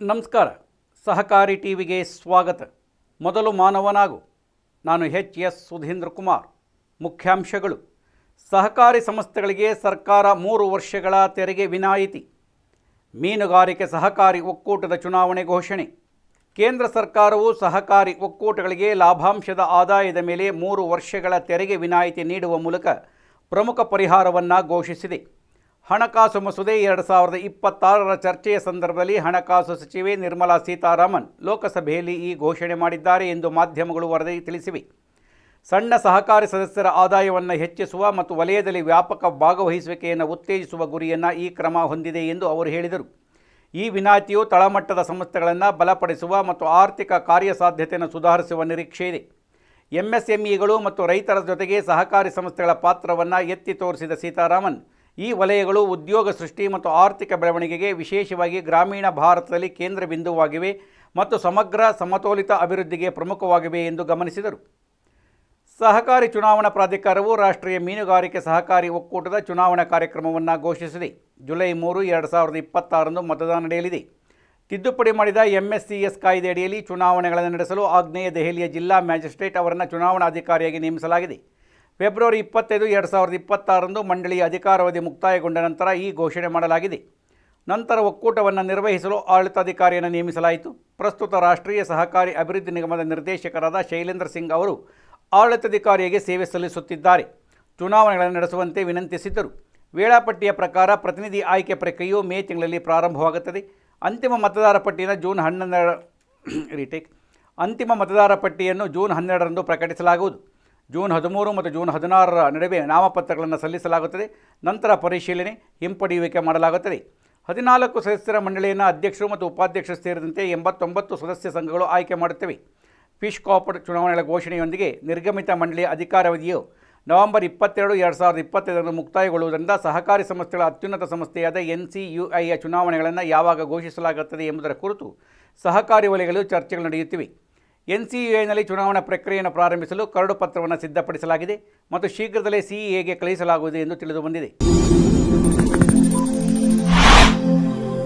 ನಮಸ್ಕಾರ. ಸಹಕಾರಿ ಟಿವಿಗೆ ಸ್ವಾಗತ. ಮೊದಲು ಮಾನವನಾಗು. ನಾನು ಎಚ್ ಸುಧೀಂದ್ರ ಕುಮಾರ್. ಮುಖ್ಯಾಂಶಗಳು: ಸಹಕಾರಿ ಸಂಸ್ಥೆಗಳಿಗೆ ಸರ್ಕಾರ 3 ವರ್ಷಗಳ ತೆರಿಗೆ ವಿನಾಯಿತಿ. ಮೀನುಗಾರಿಕೆ ಸಹಕಾರಿ ಒಕ್ಕೂಟದ ಚುನಾವಣೆ ಘೋಷಣೆ. ಕೇಂದ್ರ ಸರ್ಕಾರವು ಸಹಕಾರಿ ಒಕ್ಕೂಟಗಳಿಗೆ ಲಾಭಾಂಶದ ಆದಾಯದ ಮೇಲೆ 3 ವರ್ಷಗಳ ತೆರಿಗೆ ವಿನಾಯಿತಿ ನೀಡುವ ಮೂಲಕ ಪ್ರಮುಖ ಪರಿಹಾರವನ್ನು ಘೋಷಿಸಿದೆ. ಹಣಕಾಸು ಮಸೂದೆ 2026ರ ಚರ್ಚೆಯ ಸಂದರ್ಭದಲ್ಲಿ ಹಣಕಾಸು ಸಚಿವೆ ನಿರ್ಮಲಾ ಸೀತಾರಾಮನ್ ಲೋಕಸಭೆಯಲ್ಲಿ ಈ ಘೋಷಣೆ ಮಾಡಿದ್ದಾರೆ ಎಂದು ಮಾಧ್ಯಮಗಳು ವರದಿ ತಿಳಿಸಿವೆ. ಸಣ್ಣ ಸಹಕಾರಿ ಸದಸ್ಯರ ಆದಾಯವನ್ನು ಹೆಚ್ಚಿಸುವ ಮತ್ತು ವಲಯದಲ್ಲಿ ವ್ಯಾಪಕ ಭಾಗವಹಿಸುವಿಕೆಯನ್ನು ಉತ್ತೇಜಿಸುವ ಗುರಿಯನ್ನು ಈ ಕ್ರಮ ಹೊಂದಿದೆ ಎಂದು ಅವರು ಹೇಳಿದರು. ಈ ವಿನಾಯಿತಿಯು ತಳಮಟ್ಟದ ಸಂಸ್ಥೆಗಳನ್ನು ಬಲಪಡಿಸುವ ಮತ್ತು ಆರ್ಥಿಕ ಕಾರ್ಯಸಾಧ್ಯತೆಯನ್ನು ಸುಧಾರಿಸುವ ನಿರೀಕ್ಷೆ ಇದೆ. ಎಂಎಸ್ಎಂಇಗಳು ಮತ್ತು ರೈತರ ಜೊತೆಗೆ ಸಹಕಾರಿ ಸಂಸ್ಥೆಗಳ ಪಾತ್ರವನ್ನು ಎತ್ತಿ ತೋರಿಸಿದ ಸೀತಾರಾಮನ್, ಈ ವಲಯಗಳು ಉದ್ಯೋಗ ಸೃಷ್ಟಿ ಮತ್ತು ಆರ್ಥಿಕ ಬೆಳವಣಿಗೆಗೆ, ವಿಶೇಷವಾಗಿ ಗ್ರಾಮೀಣ ಭಾರತದಲ್ಲಿ ಕೇಂದ್ರ ಬಿಂದುವಾಗಿವೆ ಮತ್ತು ಸಮಗ್ರ ಸಮತೋಲಿತ ಅಭಿವೃದ್ಧಿಗೆ ಪ್ರಮುಖವಾಗಿವೆ ಎಂದು ಗಮನಿಸಿದರು. ಸಹಕಾರಿ ಚುನಾವಣಾ ಪ್ರಾಧಿಕಾರವು ರಾಷ್ಟ್ರೀಯ ಮೀನುಗಾರಿಕೆ ಸಹಕಾರಿ ಒಕ್ಕೂಟದ ಚುನಾವಣಾ ಕಾರ್ಯಕ್ರಮವನ್ನು ಘೋಷಿಸಿದೆ. ಜುಲೈ 3, 2026ರಂದು ಮತದಾನ ನಡೆಯಲಿದೆ. ತಿದ್ದುಪಡಿ ಮಾಡಿದ ಎಂಎಸ್ಸಿಎಸ್ ಕಾಯ್ದೆಯಡಿಯಲ್ಲಿ ಚುನಾವಣೆಗಳನ್ನು ನಡೆಸಲು ಆಗ್ನೇಯ ದೆಹಲಿಯ ಜಿಲ್ಲಾ ಮ್ಯಾಜಿಸ್ಟ್ರೇಟ್ ಅವರನ್ನು ಚುನಾವಣಾಧಿಕಾರಿಯಾಗಿ ನೇಮಿಸಲಾಗಿದೆ. ಫೆಬ್ರವರಿ 25, 2026ರಂದು ಮಂಡಳಿಯ ಅಧಿಕಾರಾವಧಿ ಮುಕ್ತಾಯಗೊಂಡ ನಂತರ ಈ ಘೋಷಣೆ ಮಾಡಲಾಗಿದೆ. ನಂತರ ಒಕ್ಕೂಟವನ್ನು ನಿರ್ವಹಿಸಲು ಆಡಳಿತಾಧಿಕಾರಿಯನ್ನು ನೇಮಿಸಲಾಯಿತು. ಪ್ರಸ್ತುತ ರಾಷ್ಟ್ರೀಯ ಸಹಕಾರಿ ಅಭಿವೃದ್ಧಿ ನಿಗಮದ ನಿರ್ದೇಶಕರಾದ ಶೈಲೇಂದ್ರ ಸಿಂಗ್ ಅವರು ಆಡಳಿತಾಧಿಕಾರಿಯಾಗಿ ಸೇವೆ ಸಲ್ಲಿಸುತ್ತಿದ್ದಾರೆ. ಚುನಾವಣೆಗಳನ್ನು ನಡೆಸುವಂತೆ ವಿನಂತಿಸಿದ್ದರು. ವೇಳಾಪಟ್ಟಿಯ ಪ್ರಕಾರ ಪ್ರತಿನಿಧಿ ಆಯ್ಕೆ ಪ್ರಕ್ರಿಯೆಯು ಮೇ ತಿಂಗಳಲ್ಲಿ ಪ್ರಾರಂಭವಾಗುತ್ತದೆ. ಅಂತಿಮ ಮತದಾರ ಪಟ್ಟಿಯನ್ನು ಜೂನ್ 12ರಂದು ಪ್ರಕಟಿಸಲಾಗುವುದು. ಜೂನ್ 13 ಮತ್ತು ಜೂನ್ 16ರ ನಡುವೆ ನಾಮಪತ್ರಗಳನ್ನು ಸಲ್ಲಿಸಲಾಗುತ್ತದೆ. ನಂತರ ಪರಿಶೀಲನೆ, ಹಿಂಪಡೆಯುವಿಕೆ ಮಾಡಲಾಗುತ್ತದೆ. 14 ಸದಸ್ಯರ ಮಂಡಳಿಯನ್ನು ಅಧ್ಯಕ್ಷರು ಮತ್ತು ಉಪಾಧ್ಯಕ್ಷರು ಸೇರಿದಂತೆ 89 ಸದಸ್ಯ ಸಂಘಗಳು ಆಯ್ಕೆ ಮಾಡುತ್ತವೆ. ಫಿಶ್ ಕಾರ್ಪೊರೇಟ್ ಚುನಾವಣೆಗಳ ಘೋಷಣೆಯೊಂದಿಗೆ ನಿರ್ಗಮಿತ ಮಂಡಳಿಯ ಅಧಿಕಾರಾವಧಿಯು ನವೆಂಬರ್ 22, 2025ರಂದು ಮುಕ್ತಾಯಗೊಳ್ಳುವುದರಿಂದ ಸಹಕಾರಿ ಸಂಸ್ಥೆಗಳ ಅತ್ಯುನ್ನತ ಸಂಸ್ಥೆಯಾದ NCUIಯ ಚುನಾವಣೆಗಳನ್ನು ಯಾವಾಗ ಘೋಷಿಸಲಾಗುತ್ತದೆ ಎಂಬುದರ ಕುರಿತು ಸಹಕಾರಿ ವಲಯಗಳು ಚರ್ಚೆಗಳು ನಡೆಯುತ್ತಿವೆ. NCUIನಲ್ಲಿ ಚುನಾವಣಾ ಪ್ರಕ್ರಿಯೆಯನ್ನು ಪ್ರಾರಂಭಿಸಲು ಕರಡು ಪತ್ರವನ್ನು ಸಿದ್ಧಪಡಿಸಲಾಗಿದೆ ಮತ್ತು ಶೀಘ್ರದಲ್ಲೇ CEAಗೆ ಕಳುಹಿಸಲಾಗುವುದು ಎಂದು ತಿಳಿದುಬಂದಿದೆ.